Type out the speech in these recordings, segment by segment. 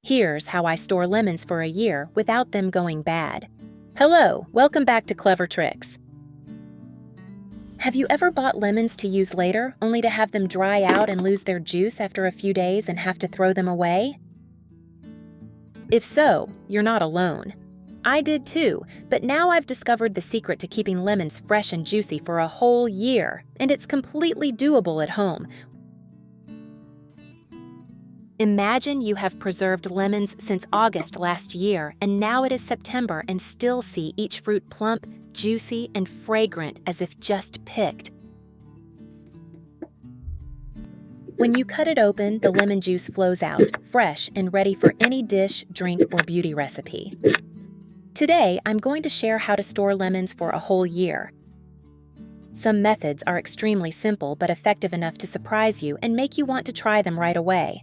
Here's how I store lemons for a year without them going bad. Hello, welcome back to Clever Tricks. Have you ever bought lemons to use later, only to have them dry out and lose their juice after a few days and have to throw them away? If so, you're not alone. I did too, but now I've discovered the secret to keeping lemons fresh and juicy for a whole year, and it's completely doable at home. Imagine you have preserved lemons since August last year, and now it is September and still see each fruit plump, juicy, and fragrant as if just picked. When you cut it open, the lemon juice flows out, fresh and ready for any dish, drink, or beauty recipe. Today, I'm going to share how to store lemons for a whole year. Some methods are extremely simple but effective enough to surprise you and make you want to try them right away.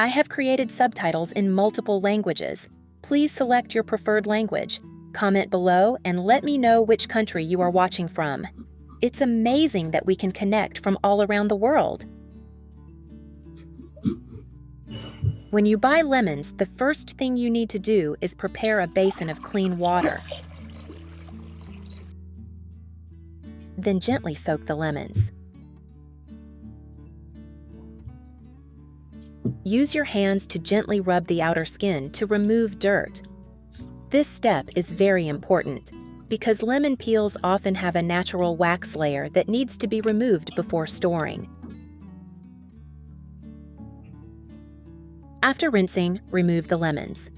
I have created subtitles in multiple languages. Please select your preferred language. Comment below and let me know which country you are watching from. It's amazing that we can connect from all around the world. When you buy lemons, the first thing you need to do is prepare a basin of clean water. Then gently soak the lemons. Use your hands to gently rub the outer skin to remove dirt. This step is very important because lemon peels often have a natural wax layer that needs to be removed before storing. After rinsing, remove the lemons.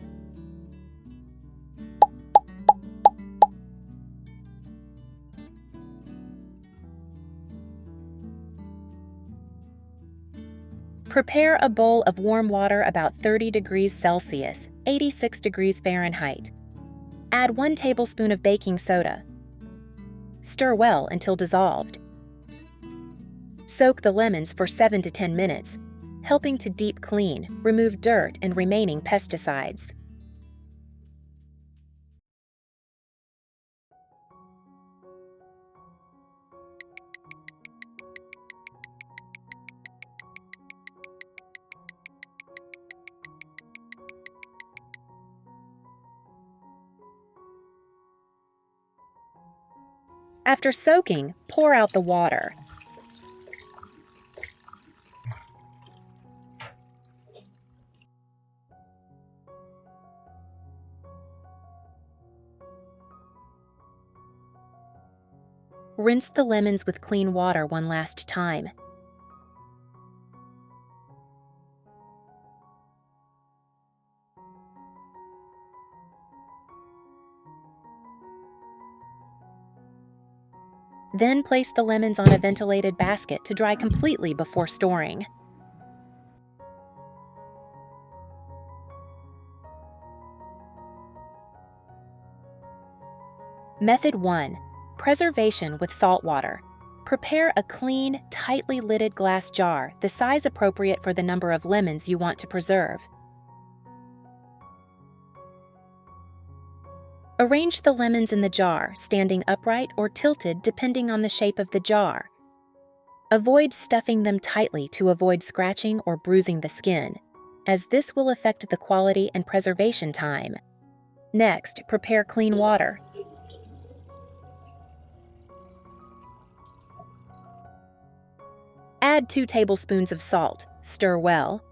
Prepare a bowl of warm water about 30 degrees Celsius, 86 degrees Fahrenheit. Add 1 tablespoon of baking soda. Stir well until dissolved. Soak the lemons for 7 to 10 minutes, helping to deep clean, remove dirt and remaining pesticides. After soaking, pour out the water. Rinse the lemons with clean water one last time. Then place the lemons on a ventilated basket to dry completely before storing. Method 1. Preservation with salt water. Prepare a clean, tightly lidded glass jar, the size appropriate for the number of lemons you want to preserve. Arrange the lemons in the jar, standing upright or tilted depending on the shape of the jar. Avoid stuffing them tightly to avoid scratching or bruising the skin, as this will affect the quality and preservation time. Next, prepare clean water. Add 2 tablespoons of salt. Stir well.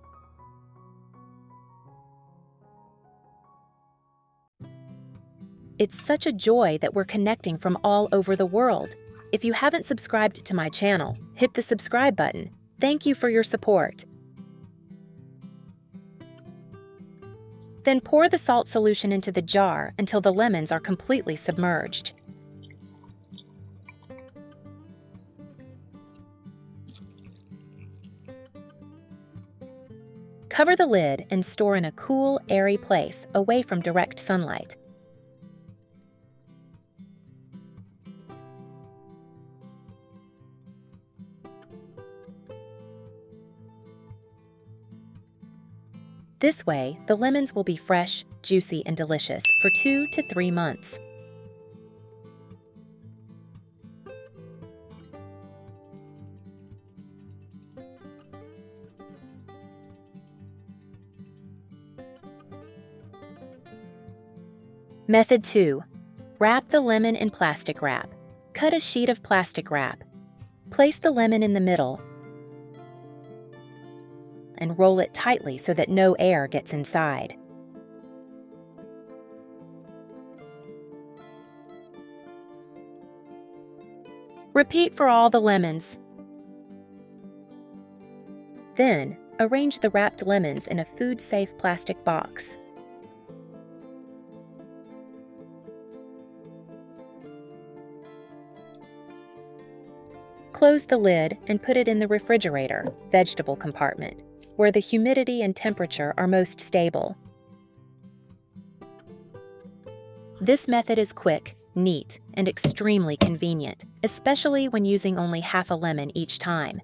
It's such a joy that we're connecting from all over the world. If you haven't subscribed to my channel, hit the subscribe button. Thank you for your support. Then pour the salt solution into the jar until the lemons are completely submerged. Cover the lid and store in a cool, airy place away from direct sunlight. This way, the lemons will be fresh, juicy, and delicious for 2 to 3 months. Method 2. Wrap the lemon in plastic wrap. Cut a sheet of plastic wrap. Place the lemon in the middle and roll it tightly so that no air gets inside. Repeat for all the lemons. Then, arrange the wrapped lemons in a food-safe plastic box. Close the lid and put it in the refrigerator, vegetable compartment, where the humidity and temperature are most stable. This method is quick, neat, and extremely convenient, especially when using only half a lemon each time.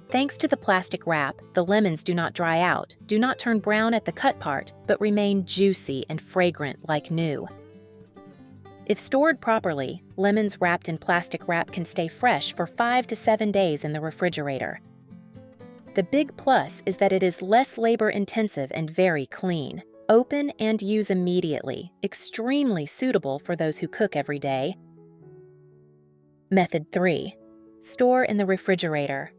Thanks to the plastic wrap, the lemons do not dry out, do not turn brown at the cut part, but remain juicy and fragrant like new. If stored properly, lemons wrapped in plastic wrap can stay fresh for 5 to 7 days in the refrigerator. The big plus is that it is less labor-intensive and very clean. Open and use immediately, extremely suitable for those who cook every day. Method 3. Store in the refrigerator.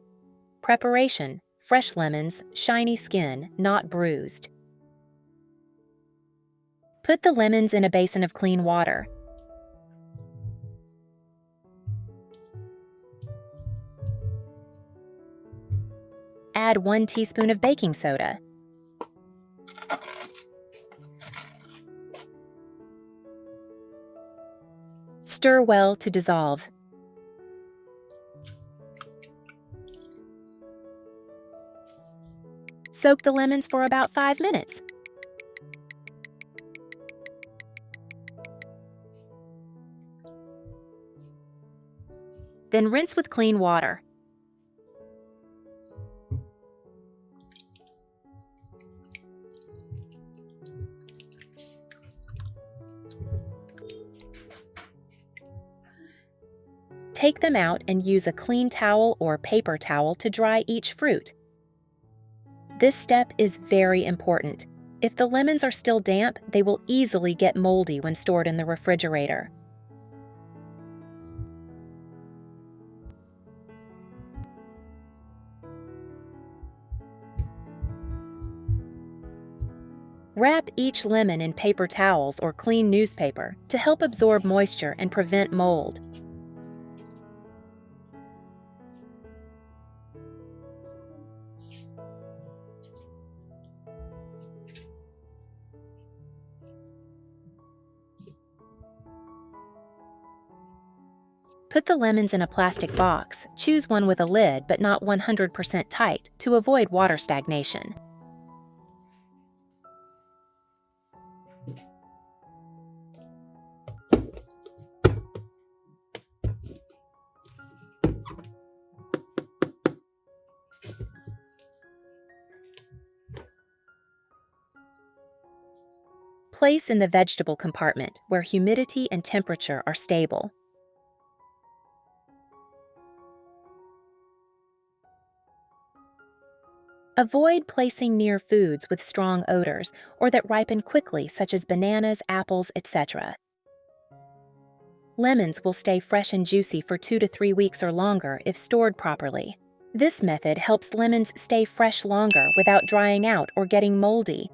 Preparation: fresh lemons, shiny skin, not bruised. Put the lemons in a basin of clean water. Add 1 teaspoon of baking soda. Stir well to dissolve. Soak the lemons for about 5 minutes. Then rinse with clean water. Take them out and use a clean towel or paper towel to dry each fruit. This step is very important. If the lemons are still damp, they will easily get moldy when stored in the refrigerator. Wrap each lemon in paper towels or clean newspaper to help absorb moisture and prevent mold. Put the lemons in a plastic box. Choose one with a lid but not 100% tight to avoid water stagnation. Place in the vegetable compartment where humidity and temperature are stable. Avoid placing near foods with strong odors or that ripen quickly, such as bananas, apples, etc. Lemons will stay fresh and juicy for 2 to 3 weeks or longer if stored properly. This method helps lemons stay fresh longer without drying out or getting moldy.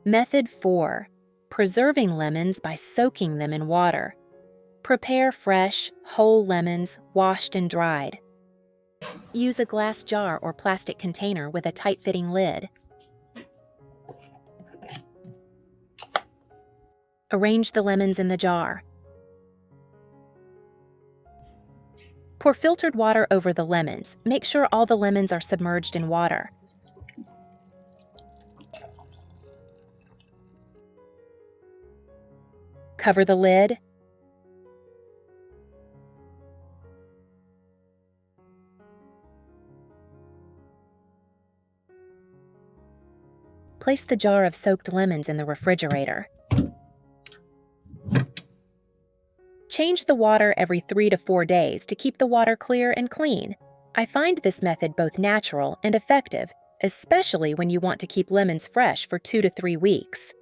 Method 4. Preserving lemons by soaking them in water. Prepare fresh, whole lemons, washed and dried. Use a glass jar or plastic container with a tight-fitting lid. Arrange the lemons in the jar. Pour filtered water over the lemons. Make sure all the lemons are submerged in water. Cover the lid. Place the jar of soaked lemons in the refrigerator. Change the water every 3 to 4 days to keep the water clear and clean. I find this method both natural and effective, especially when you want to keep lemons fresh for 2 to 3 weeks.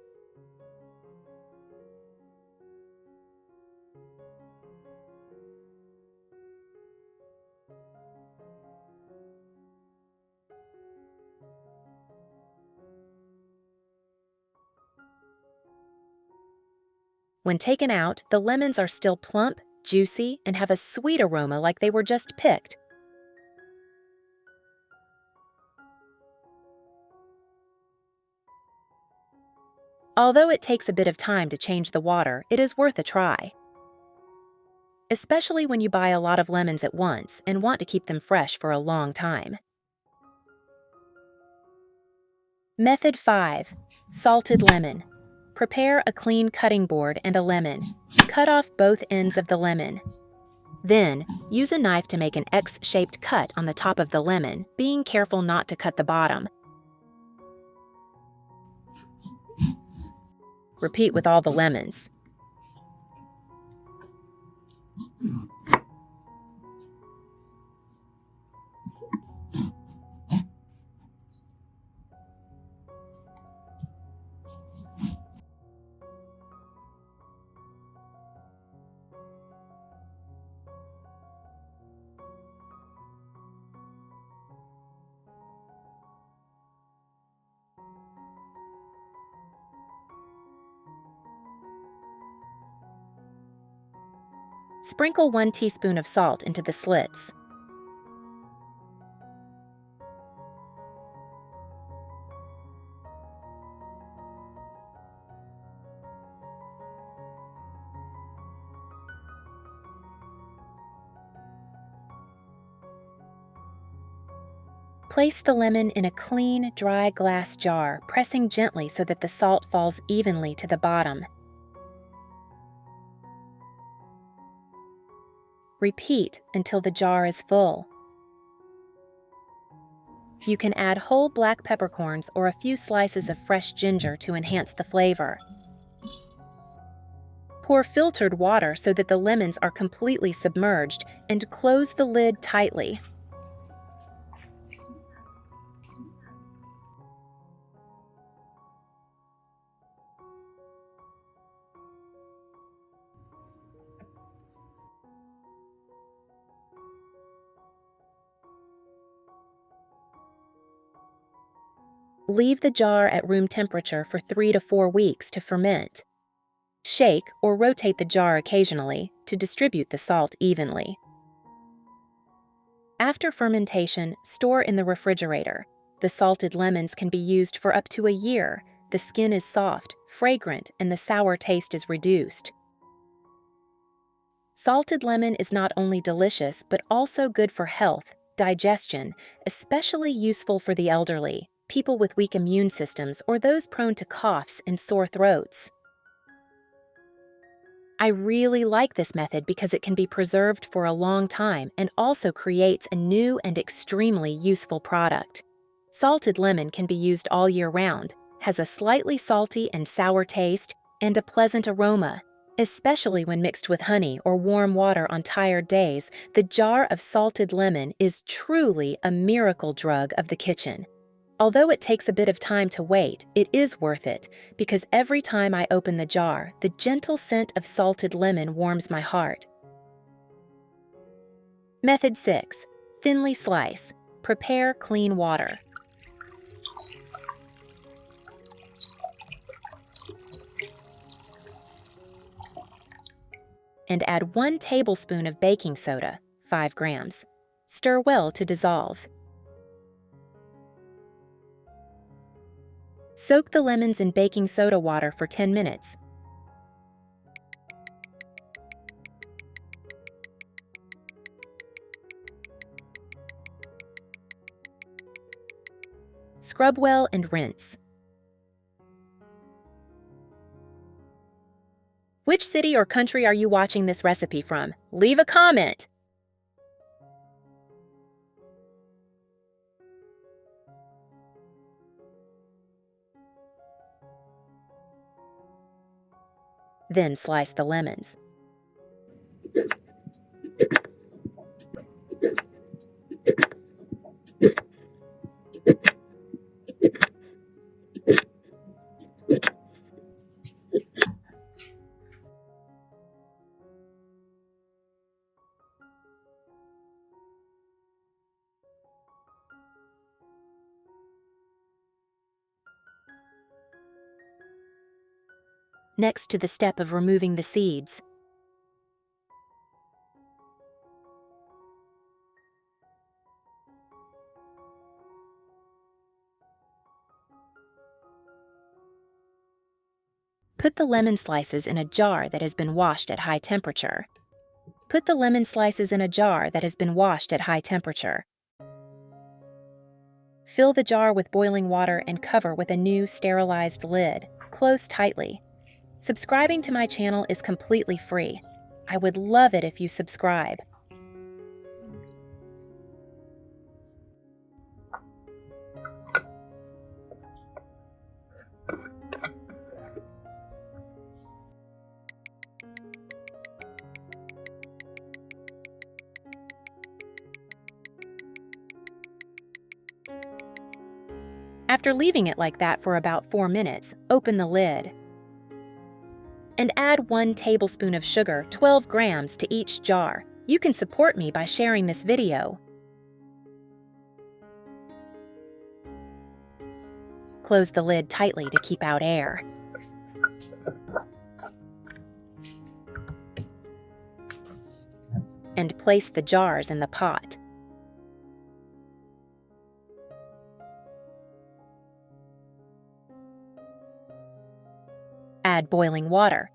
When taken out, the lemons are still plump, juicy, and have a sweet aroma like they were just picked. Although it takes a bit of time to change the water, it is worth a try. Especially when you buy a lot of lemons at once and want to keep them fresh for a long time. Method 5. Salted lemon. Prepare a clean cutting board and a lemon. Cut off both ends of the lemon. Then, use a knife to make an X-shaped cut on the top of the lemon, being careful not to cut the bottom. Repeat with all the lemons. Sprinkle 1 teaspoon of salt into the slits. Place the lemon in a clean, dry glass jar, pressing gently so that the salt falls evenly to the bottom. Repeat until the jar is full. You can add whole black peppercorns or a few slices of fresh ginger to enhance the flavor. Pour filtered water so that the lemons are completely submerged and close the lid tightly. Leave the jar at room temperature for 3 to 4 weeks to ferment. Shake or rotate the jar occasionally to distribute the salt evenly. After fermentation, store in the refrigerator. The salted lemons can be used for up to a year. The skin is soft, fragrant, and the sour taste is reduced. Salted lemon is not only delicious, but also good for health, digestion, especially useful for the elderly, people with weak immune systems, or those prone to coughs and sore throats. I really like this method because it can be preserved for a long time and also creates a new and extremely useful product. Salted lemon can be used all year round, has a slightly salty and sour taste, and a pleasant aroma. Especially when mixed with honey or warm water on tired days, the jar of salted lemon is truly a miracle drug of the kitchen. Although it takes a bit of time to wait, it is worth it, because every time I open the jar, the gentle scent of salted lemon warms my heart. Method 6. Thinly slice. Prepare clean water. And add 1 tablespoon of baking soda, 5 grams. Stir well to dissolve. Soak the lemons in baking soda water for 10 minutes. Scrub well and rinse. Which city or country are you watching this recipe from? Leave a comment! Then slice the lemons. next to the step of removing the seeds. Put the lemon slices in a jar that has been washed at high temperature. Put the lemon slices in a jar that has been washed at high temperature. Fill the jar with boiling water and cover with a new sterilized lid. Close tightly. Subscribing to my channel is completely free. I would love it if you subscribe. After leaving it like that for about 4 minutes, open the lid and add 1 tablespoon of sugar, 12 grams, to each jar. You can support me by sharing this video. Close the lid tightly to keep out air. And place the jars in the pot. Add boiling water.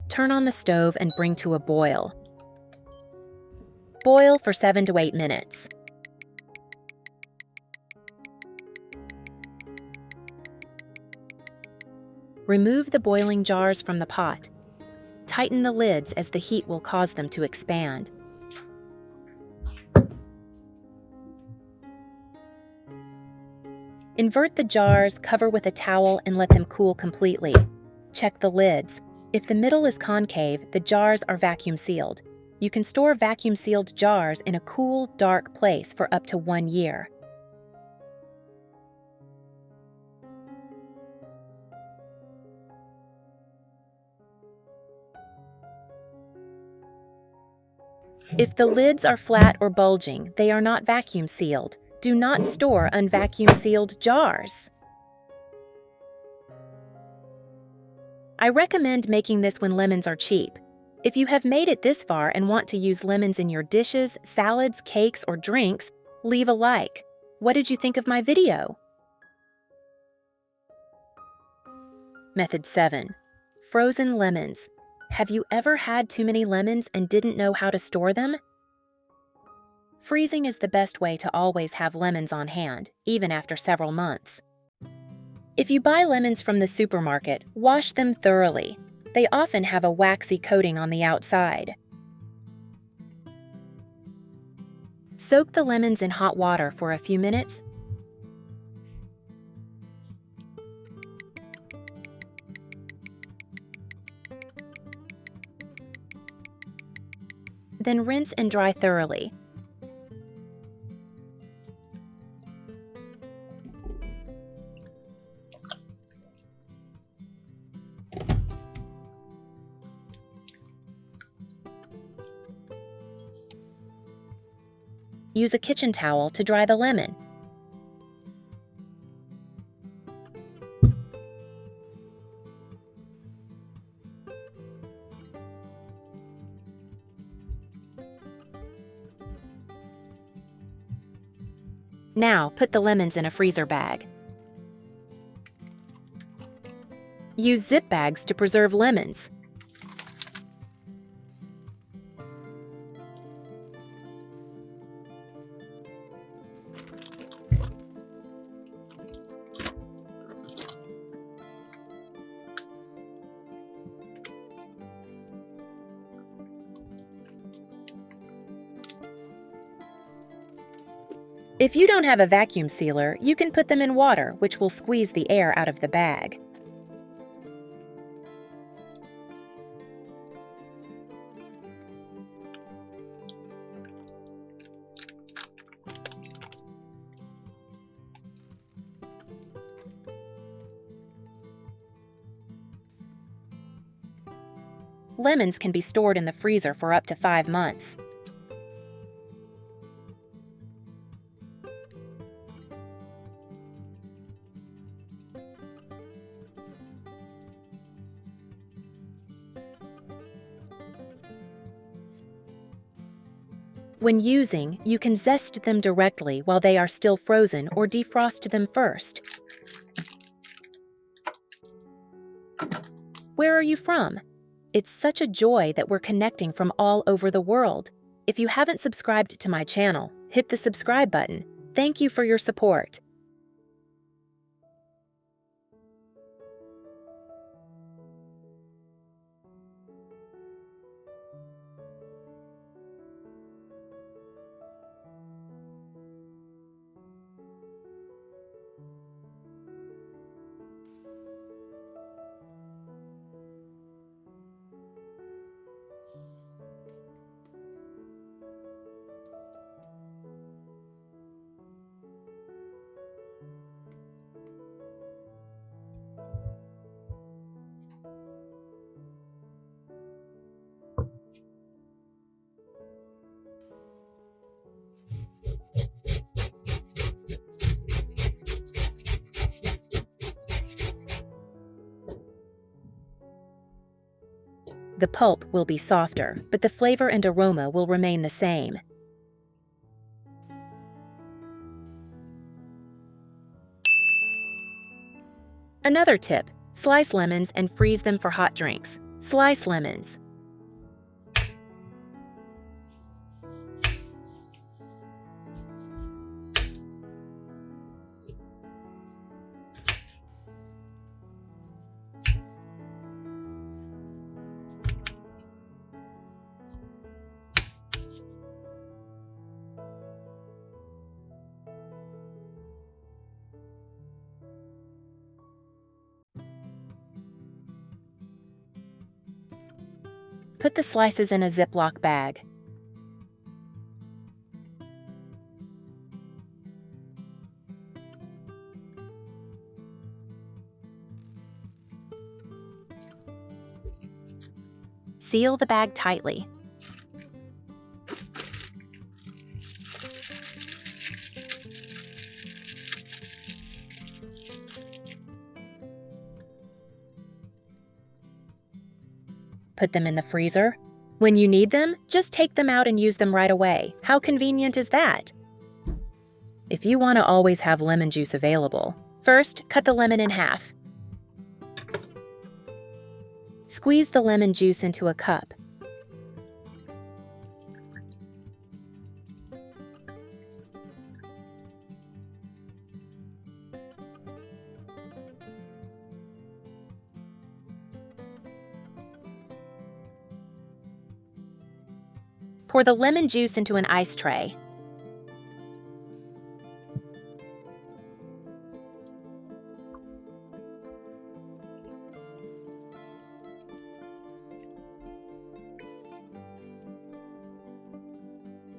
Turn on the stove and bring to a boil. Boil for 7 to 8 minutes. Remove the boiling jars from the pot. Tighten the lids as the heat will cause them to expand. Invert the jars, cover with a towel, and let them cool completely. Check the lids. If the middle is concave, the jars are vacuum sealed. You can store vacuum sealed jars in a cool, dark place for up to 1 year. If the lids are flat or bulging, they are not vacuum sealed. Do not store unvacuum sealed jars. I recommend making this when lemons are cheap. If you have made it this far and want to use lemons in your dishes, salads, cakes, or drinks, leave a like. What did you think of my video? Method 7. Frozen lemons. Have you ever had too many lemons and didn't know how to store them? Freezing is the best way to always have lemons on hand, even after several months. If you buy lemons from the supermarket, wash them thoroughly. They often have a waxy coating on the outside. Soak the lemons in hot water for a few minutes. Then rinse and dry thoroughly. Use a kitchen towel to dry the lemon. Now, put the lemons in a freezer bag. Use zip bags to preserve lemons. If you don't have a vacuum sealer, you can put them in water, which will squeeze the air out of the bag. Lemons can be stored in the freezer for up to 5 months. When using, you can zest them directly while they are still frozen or defrost them first. Where are you from? It's such a joy that we're connecting from all over the world. If you haven't subscribed to my channel, hit the subscribe button. Thank you for your support. The pulp will be softer, but the flavor and aroma will remain the same. Another tip: slice lemons and freeze them for hot drinks. Slice lemons. Put the slices in a Ziploc bag. Seal the bag tightly. Put them in the freezer. When you need them, just take them out and use them right away. How convenient is that? If you want to always have lemon juice available, first, cut the lemon in half. Squeeze the lemon juice into a cup. Pour the lemon juice into an ice tray.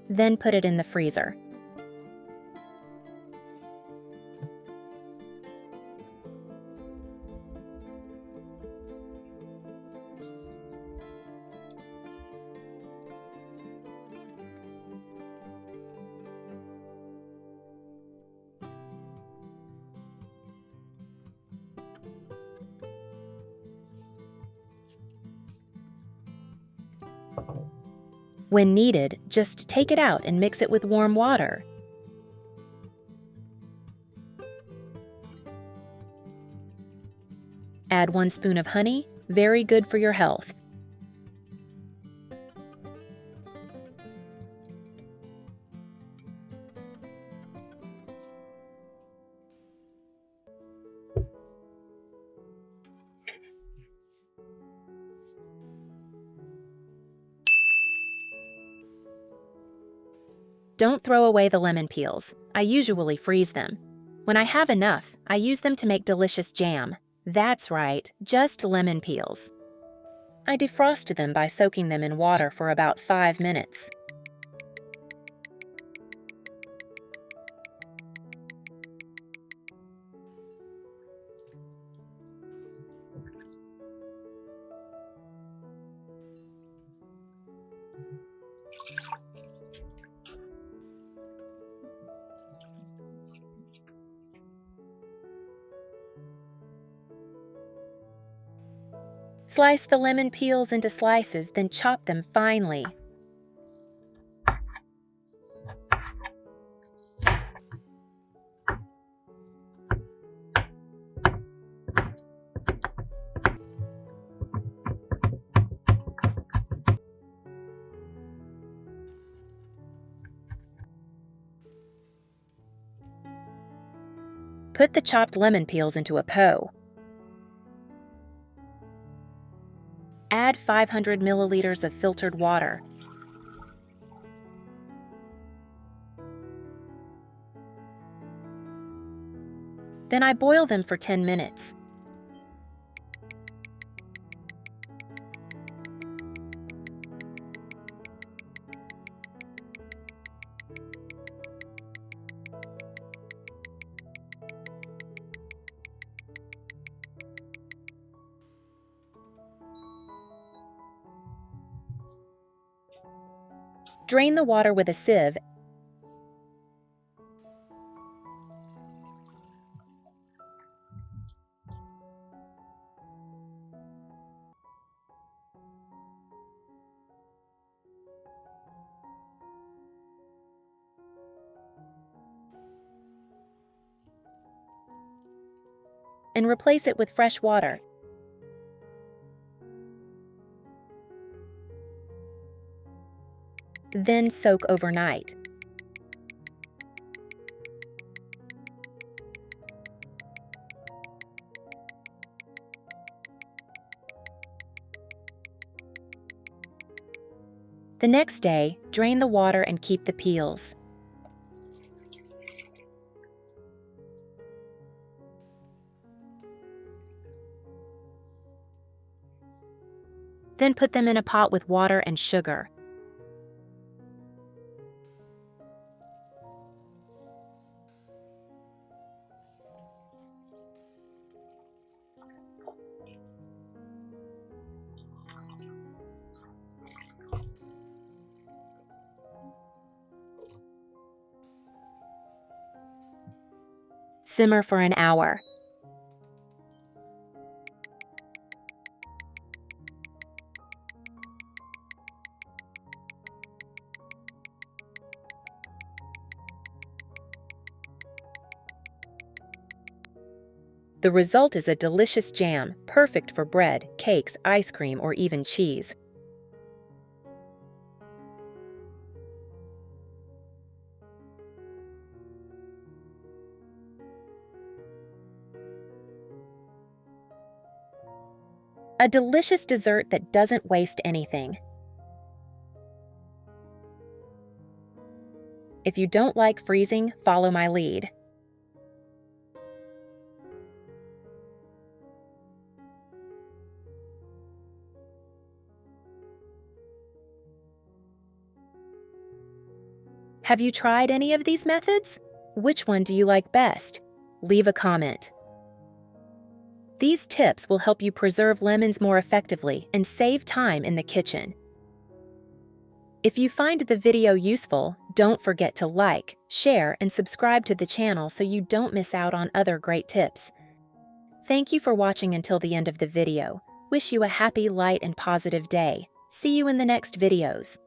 Then put it in the freezer. When needed, just take it out and mix it with warm water. Add 1 spoon of honey, very good for your health. Don't throw away the lemon peels. I usually freeze them. When I have enough, I use them to make delicious jam. That's right, just lemon peels. I defrost them by soaking them in water for about 5 minutes. Slice the lemon peels into slices, then chop them finely. Put the chopped lemon peels into a pot. Add 500 milliliters of filtered water. Then I boil them for 10 minutes. Drain the water with a sieve. And replace it with fresh water. Then soak overnight. The next day, drain the water and keep the peels. Then put them in a pot with water and sugar. Simmer for an hour. The result is a delicious jam, perfect for bread, cakes, ice cream, or even cheese. A delicious dessert that doesn't waste anything. If you don't like freezing, follow my lead. Have you tried any of these methods? Which one do you like best? Leave a comment. These tips will help you preserve lemons more effectively and save time in the kitchen. If you find the video useful, don't forget to like, share, and subscribe to the channel so you don't miss out on other great tips. Thank you for watching until the end of the video. Wish you a happy, light, and positive day. See you in the next videos.